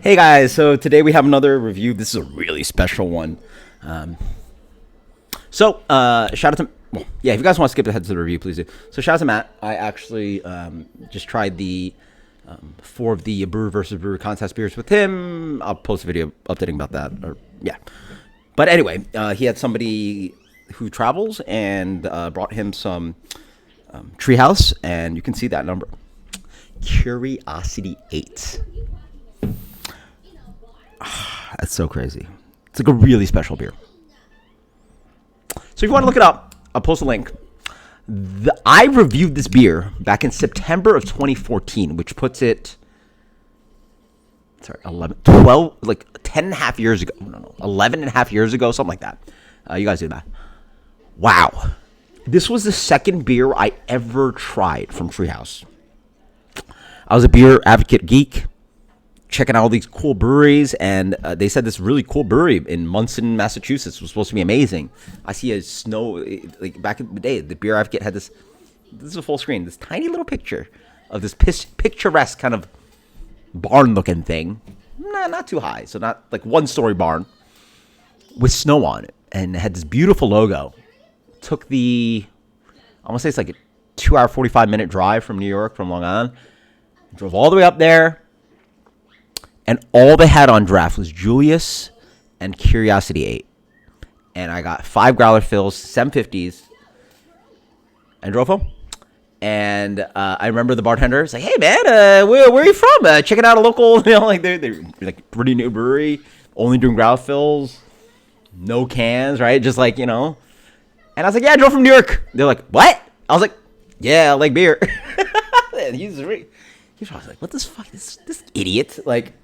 Hey guys, so today we have another review. This is a really special one. Um, Shout out to, well, yeah, if you guys want to skip ahead to the review, please do. So shout out to Matt. I actually just tried the four of the brewer versus brewer contest beers with him. I'll post a video updating about that. Or yeah, but anyway, he had somebody who travels and brought him some Treehouse, and you can see that number, Curiosity 8. That's so crazy. It's like a really special beer. So if you want to look it up, I'll post a link. I reviewed this beer back in September of 2014, which puts it, 11, 12, like 10 and a half years ago. No, 11 and a half years ago, something like that. You guys do that. Wow. This was the second beer I ever tried from Treehouse. I was a beer advocate geek, checking out all these cool breweries, and they said this really cool brewery in Munson, Massachusetts was supposed to be amazing. I see a snow, like back in the day, the Beer Advocate had this is a full screen, this tiny little picture of this picturesque kind of barn-looking thing. Nah, not too high, so not like one-story barn with snow on it, and it had this beautiful logo. Took I want to say it's like a 2-hour, 45-minute drive from New York, from Long Island. Drove all the way up there. And all they had on draft was Julius and Curiosity 8. And I got 5 growler fills, 750s, and drove home. And I remember the bartender was like, "Hey man, where are you from? Checking out a local, like they're like pretty new brewery, only doing growler fills, no cans, right? Just like, And I was like, "Yeah, I drove from New York." They're like, "What?" I was like, "Yeah, I like beer." And he was like, "What this idiot?" Like,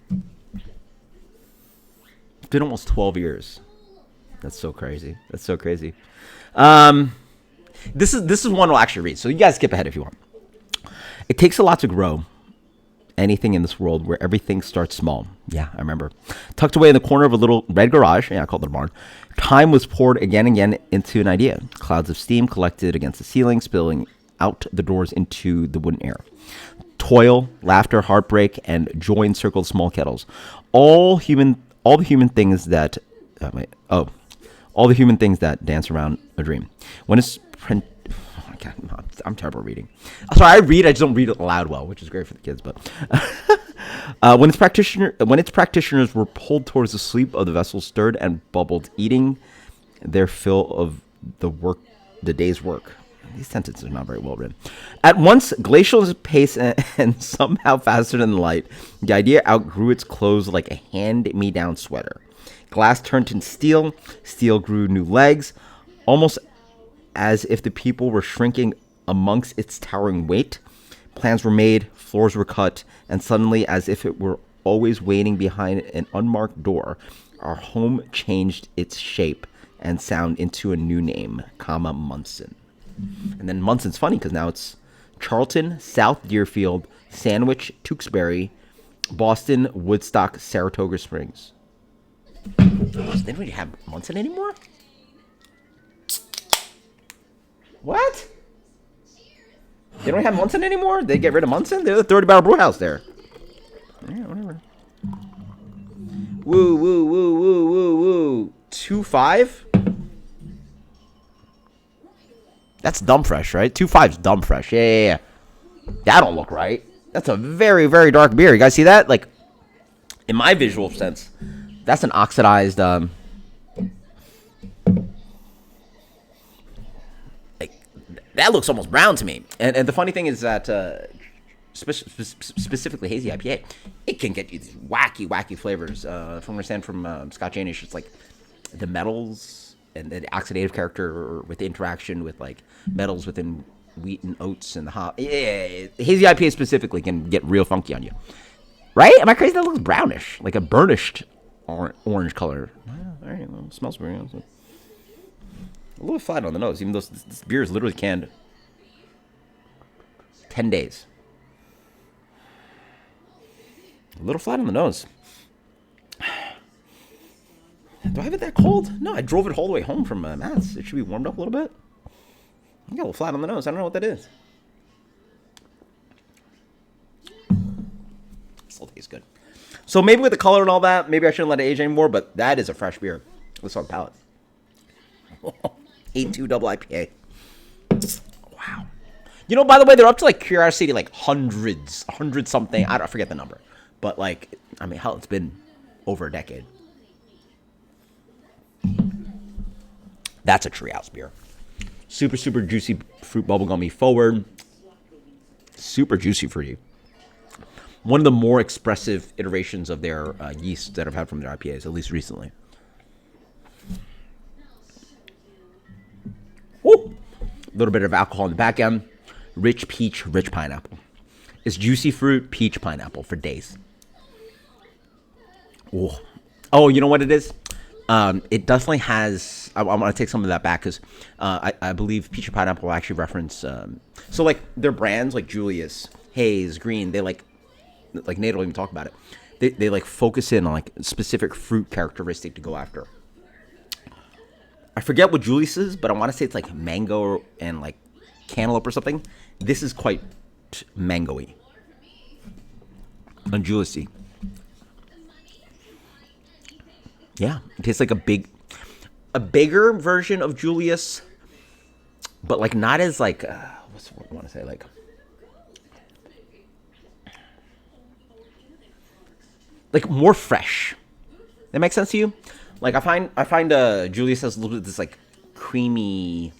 it's been almost 12 years. That's so crazy. This is one I'll actually read. So you guys skip ahead if you want. It takes a lot to grow anything in this world where everything starts small. Yeah, I remember. Tucked away in the corner of a little red garage. Yeah, I called it a barn. Time was poured again and again into an idea. Clouds of steam collected against the ceiling, spilling out the doors into the wooden air. Toil, laughter, heartbreak, and joy encircled small kettles. All the human things that dance around a dream. When it's oh my God, I'm terrible at reading. Sorry, I read. I just don't read it aloud well, which is great for the kids. But when its practitioners were pulled towards the sleep of the vessel, stirred and bubbled, eating their fill of the day's work. These sentences are not very well written. At once, glacial in pace and somehow faster than light, the idea outgrew its clothes like a hand-me-down sweater. Glass turned to steel. Steel grew new legs, almost as if the people were shrinking amongst its towering weight. Plans were made, floors were cut, and suddenly, as if it were always waiting behind an unmarked door, our home changed its shape and sound into a new name, Munson. And then Munson's funny because now it's Charlton, South Deerfield, Sandwich, Tewksbury, Boston, Woodstock, Saratoga Springs. They don't even have Munson anymore? What? They don't have Munson anymore? They get rid of Munson? They're the 30-barrel brew house there. Yeah, whatever. Woo. 2.5? That's dumb fresh, right? 2.5's dumb fresh. Yeah. That don't look right. That's a very, very dark beer. You guys see that? Like, in my visual sense, that's an oxidized, like, that looks almost brown to me. And the funny thing is that, specifically hazy IPA, it can get you these wacky flavors. From what I understand from Scott Janish, it's like the metals and the oxidative character with the interaction with like metals within wheat and oats and the hop. Yeah, hazy IPA specifically can get real funky on you. Right? Am I crazy? That looks brownish, like a burnished orange color. All right, well, it smells very nice. A little flat on the nose, even though this beer is literally canned 10 days. A little flat on the nose. Do I have it that cold? No, I drove it all the way home from Mass. It should be warmed up a little bit. I got a little flat on the nose. I don't know what that is. Still tastes good. So maybe with the color and all that, maybe I shouldn't let it age anymore, but that is a fresh beer. What's on the palate? 8.2 double IPA. Wow. You know, by the way, they're up to like Curiosity, like hundred something. I forget the number. But like, I mean, hell, it's been over a decade. That's a Treehouse beer. Super, super juicy fruit bubblegummy forward. Super juicy fruity. One of the more expressive iterations of their yeast that I've had from their IPAs, at least recently. Woo! A little bit of alcohol in the back end. Rich peach, rich pineapple. It's juicy fruit, peach, pineapple for days. Ooh. Oh, you know what it is? It definitely has. I'm going to take some of that back because I believe peach and pineapple actually reference. So like their brands like Julius, Haze, Green, they like Nate will even talk about it. They like focus in on like specific fruit characteristic to go after. I forget what Julius is, but I want to say it's like mango and like cantaloupe or something. This is quite mango-y. And Julius-y. Yeah, it tastes like a bigger version of Julius, but like not as like what's what I want to say like more fresh. That makes sense to you? Like I find Julius has a little bit of this like creamy,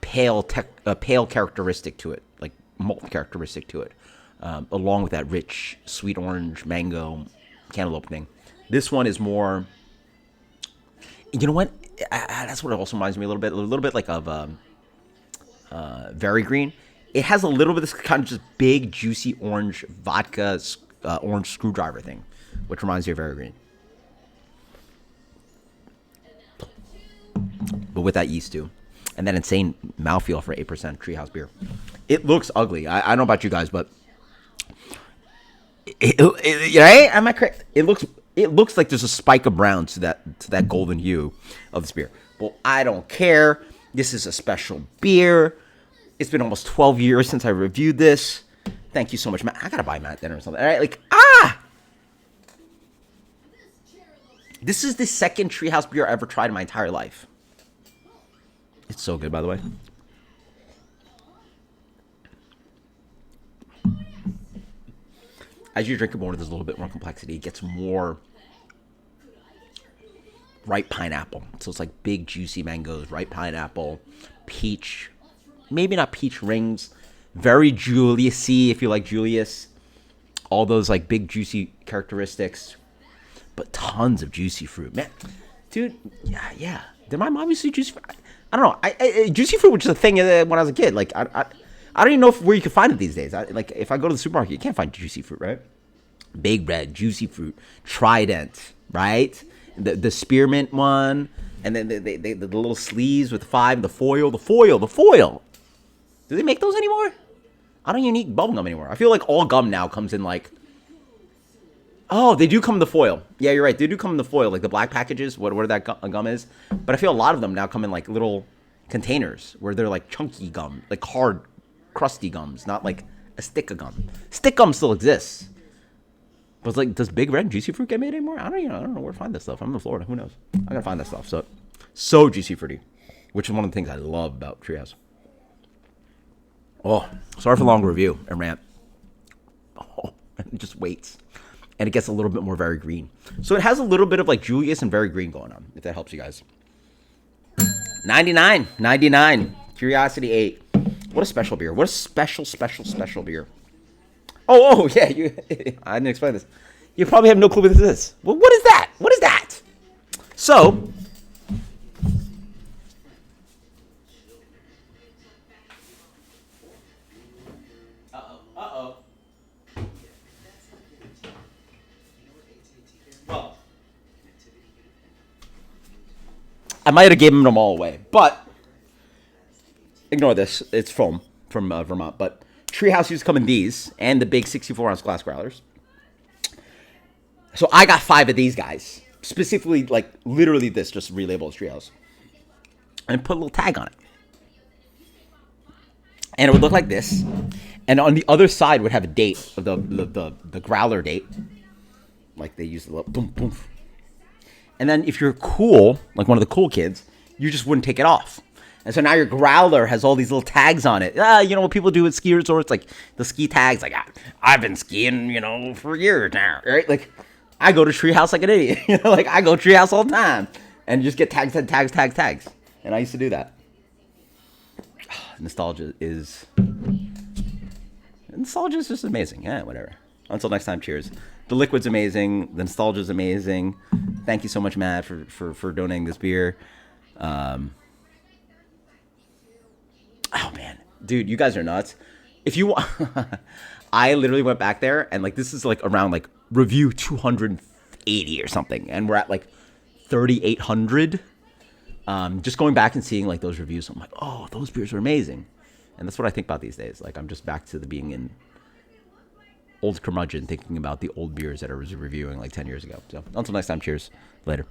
pale characteristic to it, like malt characteristic to it, along with that rich sweet orange, mango, cantaloupe thing. This one is more. You know what? That's what it also reminds me a little bit like of Very Green. It has a little bit of this kind of just big, juicy orange vodka, orange screwdriver thing, which reminds me of Very Green. But with that yeast too, and that insane mouthfeel for 8% Treehouse beer. It looks ugly. I don't know about you guys, but right? Am I correct? It looks like there's a spike of brown to that golden hue of this beer. Well, I don't care. This is a special beer. It's been almost 12 years since I reviewed this. Thank you so much, Matt. I gotta buy Matt dinner or something. All right, like This is the second Treehouse beer I ever tried in my entire life. It's so good, by the way. As you drink it more, there's a little bit more complexity. It gets more ripe pineapple. So it's like big, juicy mangoes, ripe pineapple, peach. Maybe not peach rings. Very Julius-y, if you like Julius. All those like big, juicy characteristics. But tons of juicy fruit. Man, dude, yeah. Did my mom used to juicy fruit? I don't know. Juicy fruit was just a thing when I was a kid. Like, I don't even know where you can find it these days. Like, if I go to the supermarket, you can't find juicy fruit, right? Big Red, juicy fruit, Trident, right? The spearmint one, and then the little sleeves with 5, the foil. Do they make those anymore? I don't even eat bubblegum anymore. I feel like all gum now comes in like. Oh, they do come in the foil. Yeah, you're right. They do come in the foil, like the black packages, whatever that gum is. But I feel a lot of them now come in like little containers where they're like chunky gum, like hard, crusty gums, not like a stick of gum. Stick gum still exists. But it's like, does Big Red and Juicy Fruit get made anymore? I don't know where to find this stuff. I'm in Florida. Who knows? I gotta find that stuff. So juicy fruity, which is one of the things I love about Treehouse. Oh, sorry for the long review and rant. Oh, it just waits. And it gets a little bit more Very Green. So it has a little bit of like Julius and Very Green going on, if that helps you guys. 99. Curiosity 8. What a special beer. What a special beer. Oh, yeah. I didn't explain this. You probably have no clue what this is. Well, what is that? What is that? So, well, I might have given them all away, but ignore this. It's from Vermont, but Treehouse used to come in these and the big 64-ounce glass growlers. So I got 5 of these guys. Specifically, like, literally this, just relabeled as Treehouse. And put a little tag on it. And it would look like this. And on the other side would have a date of the growler date. Like they use the little boom boom. And then if you're cool, like one of the cool kids, you just wouldn't take it off. And so now your growler has all these little tags on it. You know what people do with ski resorts? Like the ski tags, like, I've been skiing, for years now, right? Like, I go to treehouse like an idiot. Like, I go treehouse all the time. And you just get tags. And I used to do that. Nostalgia is just amazing. Yeah, whatever. Until next time, cheers. The liquid's amazing. The nostalgia's amazing. Thank you so much, Matt, for donating this beer. Oh man, dude, you guys are nuts. If you want, I literally went back there and like this is like around like review 280 or something, and we're at like 3,800. Just going back and seeing like those reviews, I'm like, oh, those beers are amazing, and that's what I think about these days. Like I'm just back to the being in old curmudgeon, thinking about the old beers that I was reviewing like 10 years ago. So until next time, cheers. Later.